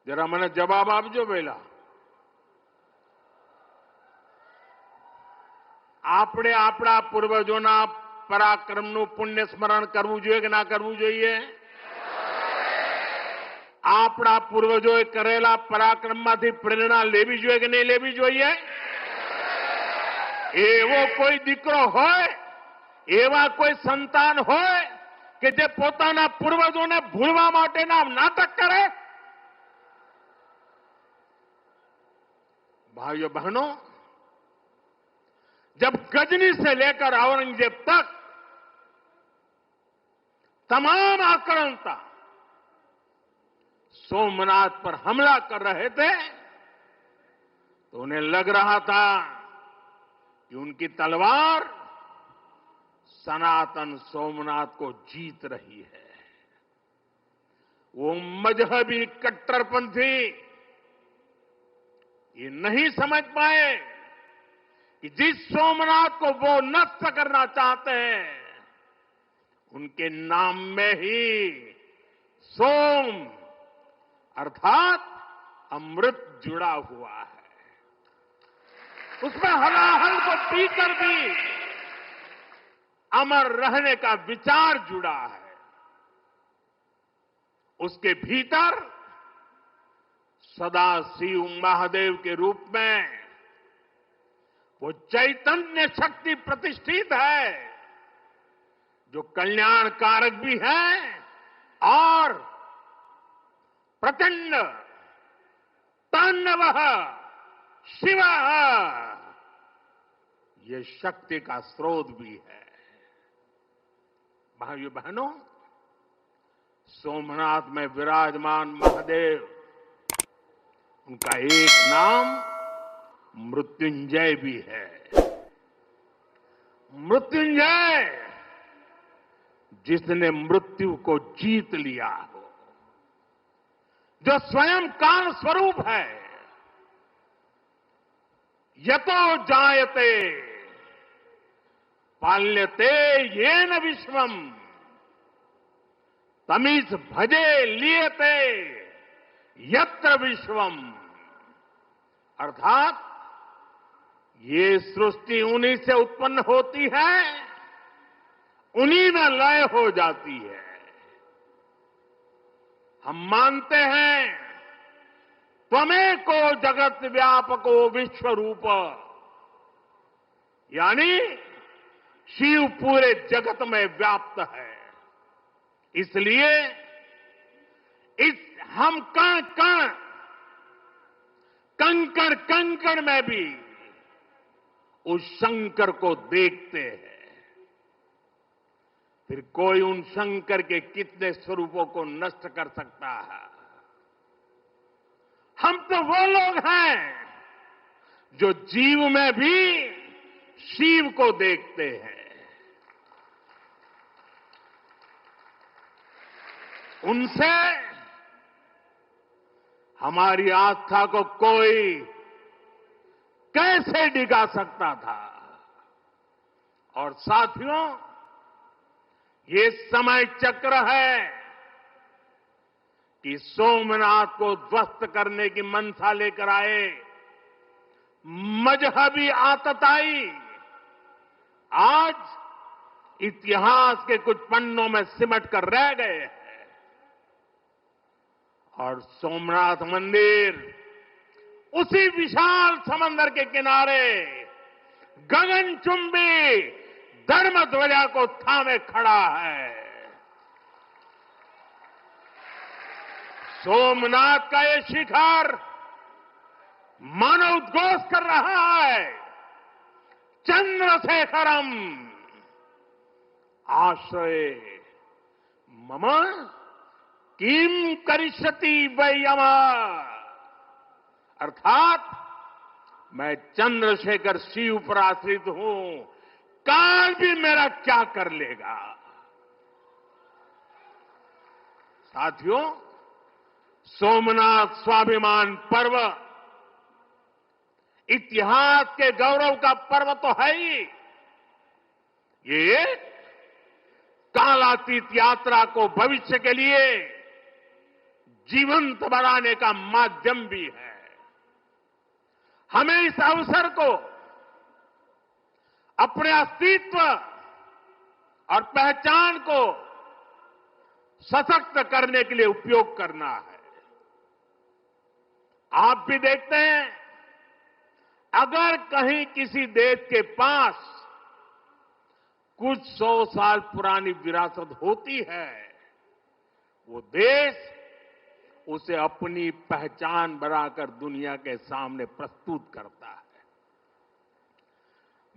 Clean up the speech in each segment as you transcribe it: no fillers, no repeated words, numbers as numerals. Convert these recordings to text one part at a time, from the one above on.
જરા મને જવાબ આપજો પહેલા. આપણે આપણા પૂર્વજોના પરાક્રમનું પુણ્ય સ્મરણ કરવું જોઈએ કે ના કરવું જોઈએ? આપણા પૂર્વજોએ કરેલા પરાક્રમમાંથી પ્રેરણા લેવી જોઈએ કે નહીં લેવી જોઈએ? એવો કોઈ દીકરો હોય, એવા કોઈ સંતાન હોય કે જે પોતાના પૂર્વજોને ભૂલવા માટેના નાટક કરે? भाइयों बहनों, जब गजनी से लेकर औरंगजेब तक तमाम आक्रांता सोमनाथ पर हमला कर रहे थे तो उन्हें लग रहा था कि उनकी तलवार सनातन सोमनाथ को जीत रही है. वो मजहबी कट्टरपंथी ये नहीं समझ पाए कि जिस सोमनाथ को वो नष्ट करना चाहते हैं उनके नाम में ही सोम अर्थात अमृत जुड़ा हुआ है. उसमें हलाहल को पीकर भी अमर रहने का विचार जुड़ा है. उसके भीतर सदा शिव महादेव के रूप में वो चैतन्य शक्ति प्रतिष्ठित है जो कल्याण कारक भी है और प्रचंड तांडव शिव ये शक्ति का स्रोत भी है. भाइयों बहनों, सोमनाथ में विराजमान महादेव, उनका एक नाम मृत्युंजय भी है. मृत्युंजय जिसने मृत्यु को जीत लिया हो, जो स्वयं काल स्वरूप है. यतो जायते पाल्यते येन विश्वम तमीस भजे लियते यत्र विश्वम. अर्थात ये सृष्टि उन्हीं से उत्पन्न होती है, उन्हीं में लय हो जाती है. हम मानते हैं त्वमेको जगत व्यापको विश्व रूप, यानी शिव पूरे जगत में व्याप्त है. इसलिए इस हम कण कण कंकड़ कंकड़ में भी उस शंकर को देखते हैं. फिर कोई उन शंकर के कितने स्वरूपों को नष्ट कर सकता है? हम तो वो लोग हैं जो जीव में भी शिव को देखते हैं. उनसे हमारी आस्था को कोई कैसे डिगा सकता था? और साथियों, ये समय चक्र है कि सोमनाथ को ध्वस्त करने की मंशा लेकर आए मजहबी आतताई आज इतिहास के कुछ पन्नों में सिमट कर रह गए हैं. और सोमनाथ मंदिर उसी विशाल समंदर के किनारे गगनचुंबी धर्म ध्वजा को थामे खड़ा है. सोमनाथ का ये शिखर मानो उद्घोष कर रहा है, चंद्रशेखरम आश्रय मम किम करिष्यति वै यम. अर्थात मैं चंद्रशेखर शिव पर आश्रित हूं, काल भी मेरा क्या कर लेगा. साथियों, सोमनाथ स्वाभिमान पर्व इतिहास के गौरव का पर्व तो है ही, ये कालातीत यात्रा को भविष्य के लिए जीवंत बनाने का माध्यम भी है। हमें इस अवसर को अपने अस्तित्व और पहचान को सशक्त करने के लिए उपयोग करना है। आप भी देखते हैं, अगर कहीं किसी देश के पास कुछ 100 साल पुरानी विरासत होती है, वो देश उसे अपनी पहचान बनाकर दुनिया के सामने प्रस्तुत करता है।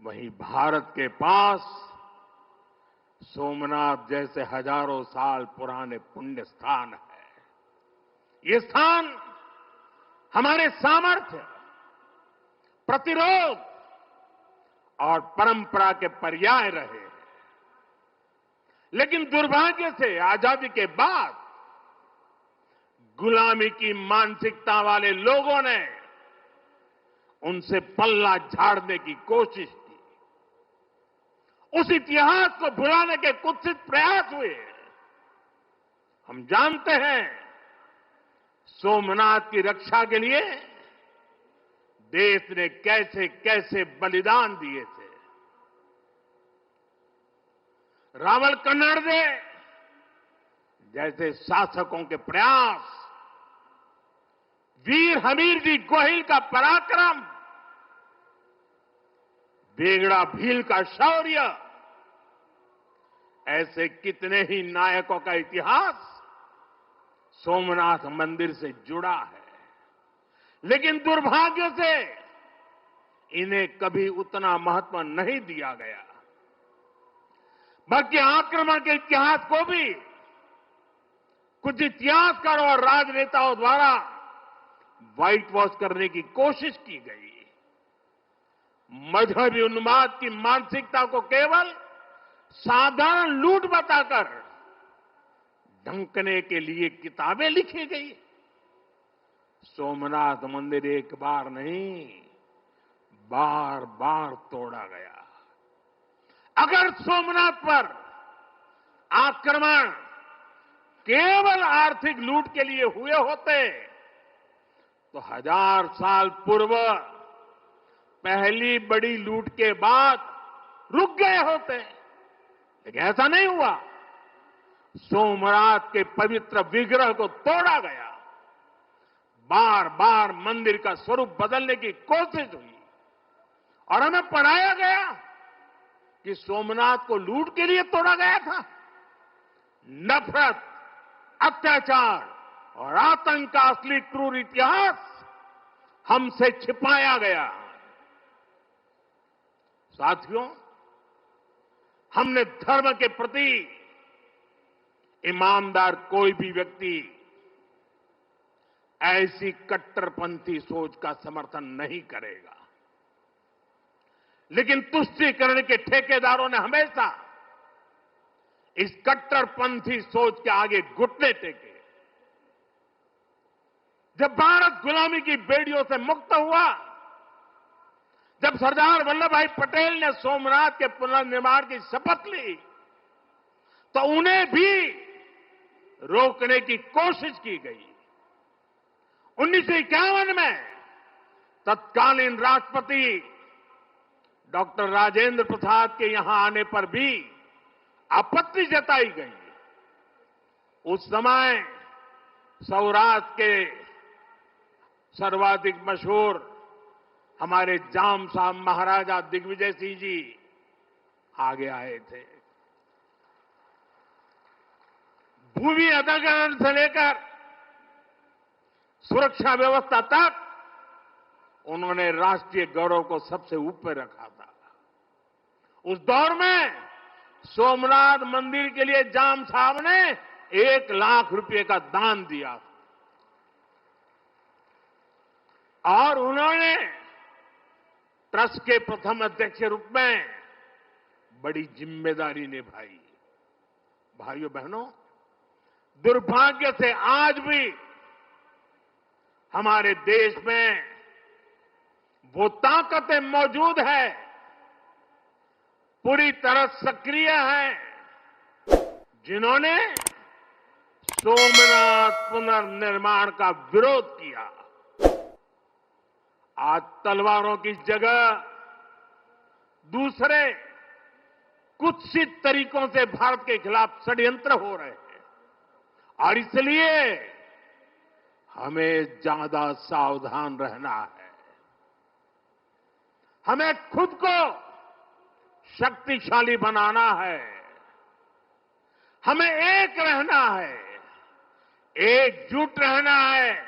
वहीं भारत के पास सोमनाथ जैसे हजारों साल पुराने पुण्य स्थान है। ये स्थान हमारे सामर्थ्य, प्रतिरोध और परंपरा के पर्याय रहे हैं। लेकिन दुर्भाग्य से आजादी के बाद गुलामी की मानसिकता वाले लोगों ने उनसे पल्ला झाड़ने की कोशिश की। उस इतिहास को भुलाने के कुत्सित प्रयास हुए। हम जानते हैं, सोमनाथ की रक्षा के लिए देश ने कैसे कैसे बलिदान दिए थे। रावल कन्नड़दे जैसे शासकों के प्रयास, वीर हमीर जी गोहिल का पराक्रम, बेगड़ा भील का शौर्य, ऐसे कितने ही नायकों का इतिहास सोमनाथ मंदिर से जुड़ा है। लेकिन दुर्भाग्य से इन्हें कभी उतना महत्व नहीं दिया गया। बल्कि आक्रमण के इतिहास को भी कुछ इतिहासकारों और राजनेताओं द्वारा व्हाइट वॉश करने की कोशिश की गई। मजहबी उन्माद की मानसिकता को केवल साधारण लूट बताकर ढंकने के लिए किताबें लिखी गई। सोमनाथ मंदिर एक बार नहीं, बार बार तोड़ा गया। अगर सोमनाथ पर आक्रमण केवल आर्थिक लूट के लिए हुए होते तो 1000 साल पूर्व पहली बड़ी लूट के बाद रुक गए होते। लेकिन ऐसा नहीं हुआ। सोमनाथ के पवित्र विग्रह को तोड़ा गया। बार बार मंदिर का स्वरूप बदलने की कोशिश हुई और हमें पढ़ाया गया कि सोमनाथ को लूट के लिए तोड़ा गया था। नफरत, अत्याचार और आतंक का असली क्रूर इतिहास हमसे छिपाया गया। साथियों, हमने धर्म के प्रति ईमानदार कोई भी व्यक्ति ऐसी कट्टरपंथी सोच का समर्थन नहीं करेगा। लेकिन तुष्टीकरण के ठेकेदारों ने हमेशा इस कट्टरपंथी सोच के आगे घुटने टेके। जब भारत गुलामी की बेड़ियों से मुक्त हुआ, जब सरदार वल्लभ भाई पटेल ने सोमनाथ के पुनर्निर्माण की शपथ ली, तो उन्हें भी रोकने की कोशिश की गई। 1951 में तत्कालीन राष्ट्रपति डॉक्टर राजेंद्र प्रसाद के यहां आने पर भी आपत्ति जताई गई। उस समय सौराष्ट्र के सर्वाधिक मशहूर हमारे जाम साहब महाराजा दिग्विजय सिंह जी आगे आए थे। भूमि अधिग्रहण से लेकर सुरक्षा व्यवस्था तक उन्होंने राष्ट्रीय गौरव को सबसे ऊपर रखा था। उस दौर में सोमनाथ मंदिर के लिए जाम साहब ने 1 लाख रुपए का दान दिया और उन्होंने ट्रस्ट के प्रथम अध्यक्ष के रूप में बड़ी जिम्मेदारी निभाई। भाइयों बहनों, दुर्भाग्य से आज भी हमारे देश में वो ताकतें मौजूद है, पूरी तरह सक्रिय हैं, जिन्होंने सोमनाथ पुनर्निर्माण का विरोध किया। आज तलवारों की जगह दूसरे कुत्सित तरीकों से भारत के खिलाफ षड्यंत्र हो रहे हैं और इसलिए हमें ज्यादा सावधान रहना है। हमें खुद को शक्तिशाली बनाना है। हमें एक रहना है, एकजुट रहना है।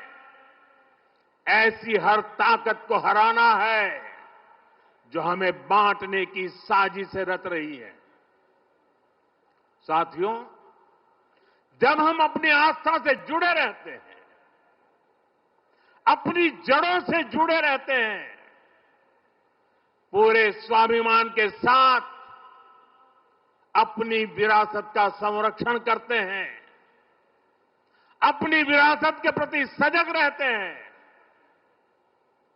ऐसी हर ताकत को हराना है जो हमें बांटने की साजिशें रच रही है। साथियों, जब हम अपनी आस्था से जुड़े रहते हैं, अपनी जड़ों से जुड़े रहते हैं, पूरे स्वाभिमान के साथ अपनी विरासत का संरक्षण करते हैं, अपनी विरासत के प्रति सजग रहते हैं,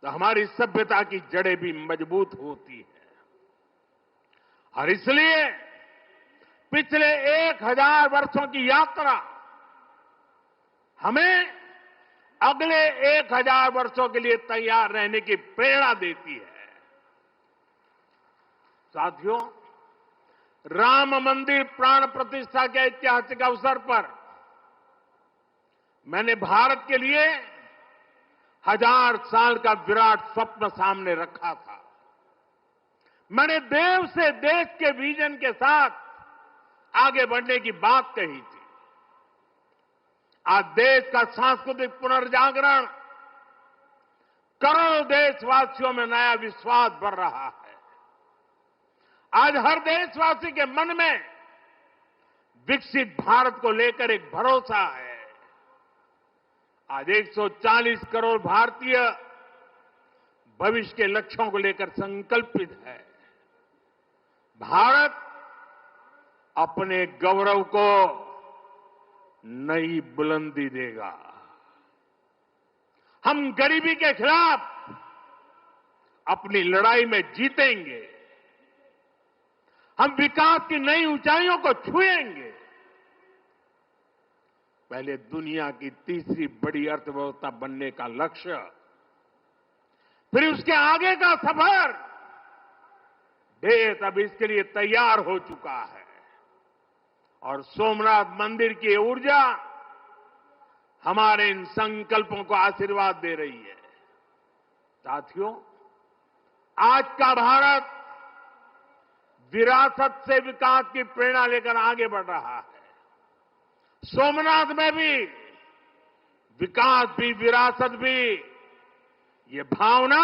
तो हमारी सभ्यता की जड़ें भी मजबूत होती हैं। और इसलिए पिछले 1000 वर्षों की यात्रा हमें अगले 1000 वर्षों के लिए तैयार रहने की प्रेरणा देती है। साथियों, राम मंदिर प्राण प्रतिष्ठा के ऐतिहासिक अवसर पर मैंने भारत के लिए 1000 साल का विराट स्वप्न सामने रखा था। मैंने देव से देश के विजन के साथ आगे बढ़ने की बात कही थी। आज देश का सांस्कृतिक पुनर्जागरण करोड़ों देशवासियों में नया विश्वास भर रहा है। आज हर देशवासी के मन में विकसित भारत को लेकर एक भरोसा है। आज 140 करोड़ भारतीय भविष्य के लक्ष्यों को लेकर संकल्पित है। भारत अपने गौरव को नई बुलंदी देगा। हम गरीबी के खिलाफ अपनी लड़ाई में जीतेंगे। हम विकास की नई ऊंचाइयों को छुएंगे। पहले दुनिया की तीसरी बड़ी अर्थव्यवस्था बनने का लक्ष्य, फिर उसके आगे का सफर, देश अब इसके लिए तैयार हो चुका है। और सोमनाथ मंदिर की ऊर्जा हमारे इन संकल्पों को आशीर्वाद दे रही है। साथियों, आज का भारत विरासत से विकास की प्रेरणा लेकर आगे बढ़ रहा है। सोमनाथ में भी विकास भी विरासत भी, ये भावना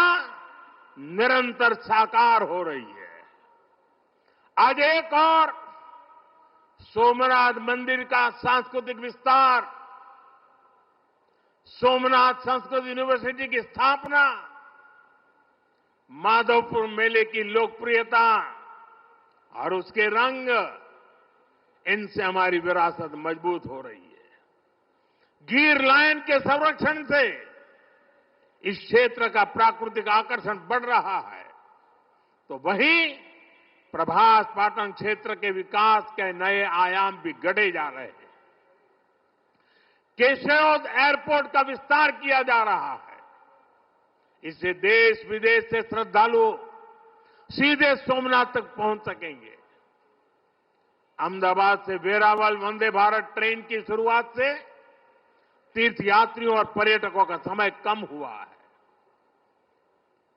निरंतर साकार हो रही है। आज एक और सोमनाथ मंदिर का सांस्कृतिक विस्तार, सोमनाथ संस्कृत यूनिवर्सिटी की स्थापना, माधवपुर मेले की लोकप्रियता और उसके रंग, इनसे हमारी विरासत मजबूत हो रही है। गिर लायन के संरक्षण से इस क्षेत्र का प्राकृतिक आकर्षण बढ़ रहा है, तो वहीं प्रभास पाटन क्षेत्र के विकास के नए आयाम भी गढ़े जा रहे हैं। केशोद एयरपोर्ट का विस्तार किया जा रहा है। इससे देश विदेश से श्रद्धालु सीधे सोमनाथ तक पहुंच सकेंगे। अहमदाबाद से वेरावल वंदे भारत ट्रेन की शुरुआत से तीर्थयात्रियों और पर्यटकों का समय कम हुआ है।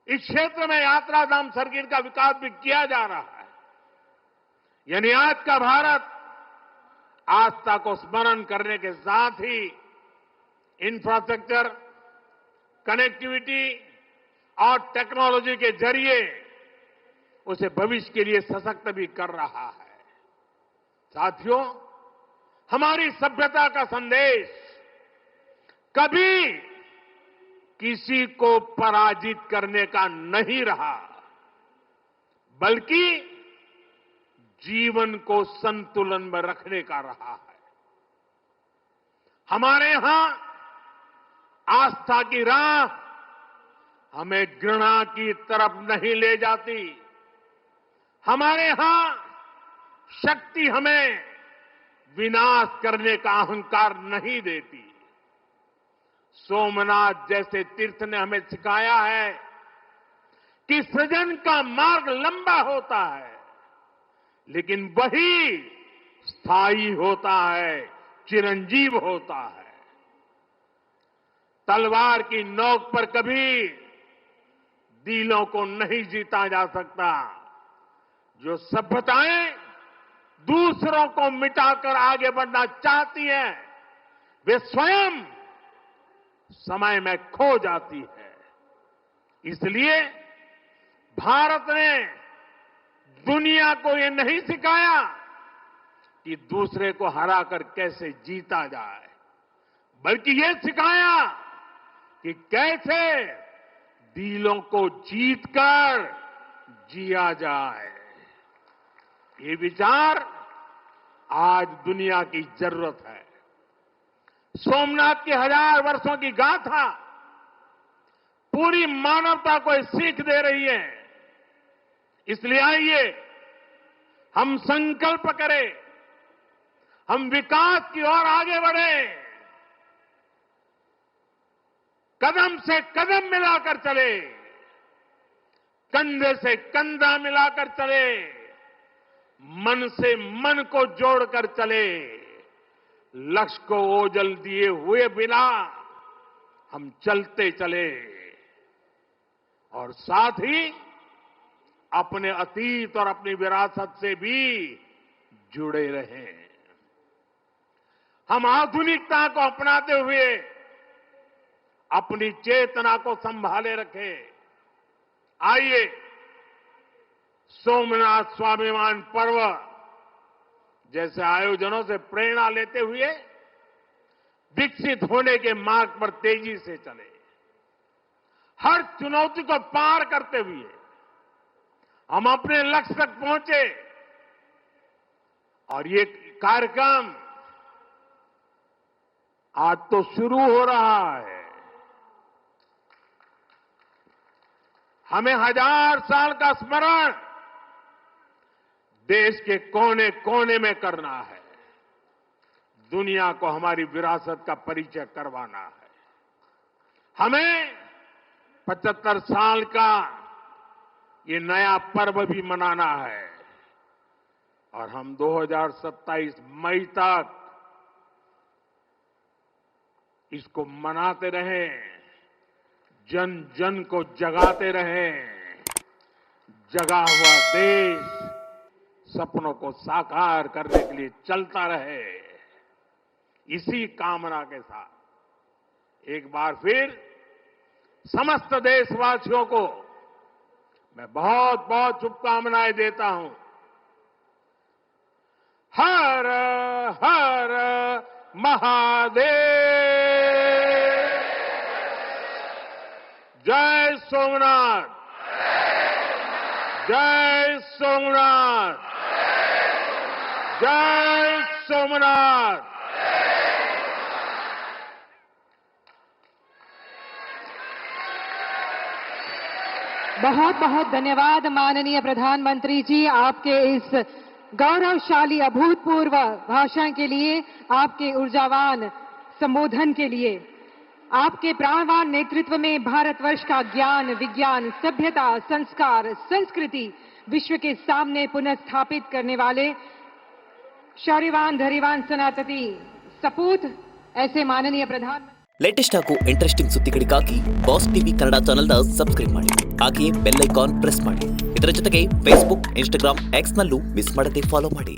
इस क्षेत्र में यात्रा धाम सर्किट का विकास भी किया जा रहा है। यानी आज का भारत आस्था को स्मरण करने के साथ ही इंफ्रास्ट्रक्चर, कनेक्टिविटी और टेक्नोलॉजी के जरिए उसे भविष्य के लिए सशक्त भी कर रहा है। साथियों, हमारी सभ्यता का संदेश कभी किसी को पराजित करने का नहीं रहा, बल्कि जीवन को संतुलन में रखने का रहा है। हमारे यहां आस्था की राह हमें घृणा की तरफ नहीं ले जाती। हमारे यहां शक्ति हमें विनाश करने का अहंकार नहीं देती। सोमनाथ जैसे तीर्थ ने हमें सिखाया है कि सृजन का मार्ग लंबा होता है, लेकिन वही स्थायी होता है, चिरंजीव होता है। तलवार की नोक पर कभी दिलों को नहीं जीता जा सकता। जो सभ्यताएं दूसरों को मिटाकर आगे बढ़ना चाहती हैं, वे स्वयं समय में खो जाती है। इसलिए भारत ने दुनिया को ये नहीं सिखाया कि दूसरे को हराकर कैसे जीता जाए, बल्कि ये सिखाया कि कैसे दिलों को जीतकर जिया जाए। ये विचार आज दुनिया की जरूरत है। सोमनाथ की 1000 वर्षों की गाथा पूरी मानवता को सीख दे रही है। इसलिए आइए हम संकल्प करें, हम विकास की ओर आगे बढ़ें, कदम से कदम मिलाकर चले, कंधे से कंधा मिलाकर चले, मन से मन को जोड़कर चले। लक्ष्य को ओझल दिए हुए बिना हम चलते चले और साथ ही अपने अतीत और अपनी विरासत से भी जुड़े रहें। हम आधुनिकता को अपनाते हुए अपनी चेतना को संभाले रखें। आइए सोमनाथ स्वाभिमान पर्व जैसे आयोजनों से प्रेरणा लेते हुए विकसित होने के मार्ग पर तेजी से चले। हर चुनौती को पार करते हुए हम अपने लक्ष्य तक पहुंचे। और ये कार्यक्रम आज तो शुरू हो रहा है। हमें 1000 साल का स्मरण देश के कोने कोने में करना है। दुनिया को हमारी विरासत का परिचय करवाना है। हमें 75 साल का ये नया पर्व भी मनाना है और हम 2027 मई तक इसको मनाते रहें, जन जन को जगाते रहें। जगा हुआ देश सपनों को साकार करने के लिए चलता रहे। इसी कामना के साथ एक बार फिर समस्त देशवासियों को मैं बहुत बहुत शुभकामनाएं देता हूं। हर हर महादेव। जय सोमनाथ, जय सोमनाथ, जय सोमनाथ। बहुत बहुत धन्यवाद माननीय प्रधानमंत्री जी, आपके इस गौरवशाली अभूतपूर्व भाषण के लिए, आपके ऊर्जावान संबोधन के लिए। आपके प्राणवान नेतृत्व में भारतवर्ष का ज्ञान, विज्ञान, सभ्यता, संस्कार, संस्कृति विश्व के सामने पुनः स्थापित करने वाले शौर्यवान धैर्यवान सेनापति सपूत ऐसे माननीय प्रधान। ಲೇಟೆಸ್ಟ್ ಹಾಗೂ ಇಂಟ್ರೆಸ್ಟಿಂಗ್ ಸುದ್ದಿಗಳಿಗಾಗಿ ಬಾಸ್ ಟಿವಿ ಕನ್ನಡ ಚಾನೆಲ್ನ ಸಬ್ಸ್ಕ್ರೈಬ್ ಮಾಡಿ, ಹಾಗೆಯೇ ಬೆಲ್ ಐಕಾನ್ ಪ್ರೆಸ್ ಮಾಡಿ. ಇದರ ಜೊತೆಗೆ ಫೇಸ್ಬುಕ್, ಇನ್ಸ್ಟಾಗ್ರಾಮ್, ಎಕ್ಸ್ ನಲ್ಲೂ ಮಿಸ್ ಮಾಡದೆ ಫಾಲೋ ಮಾಡಿ.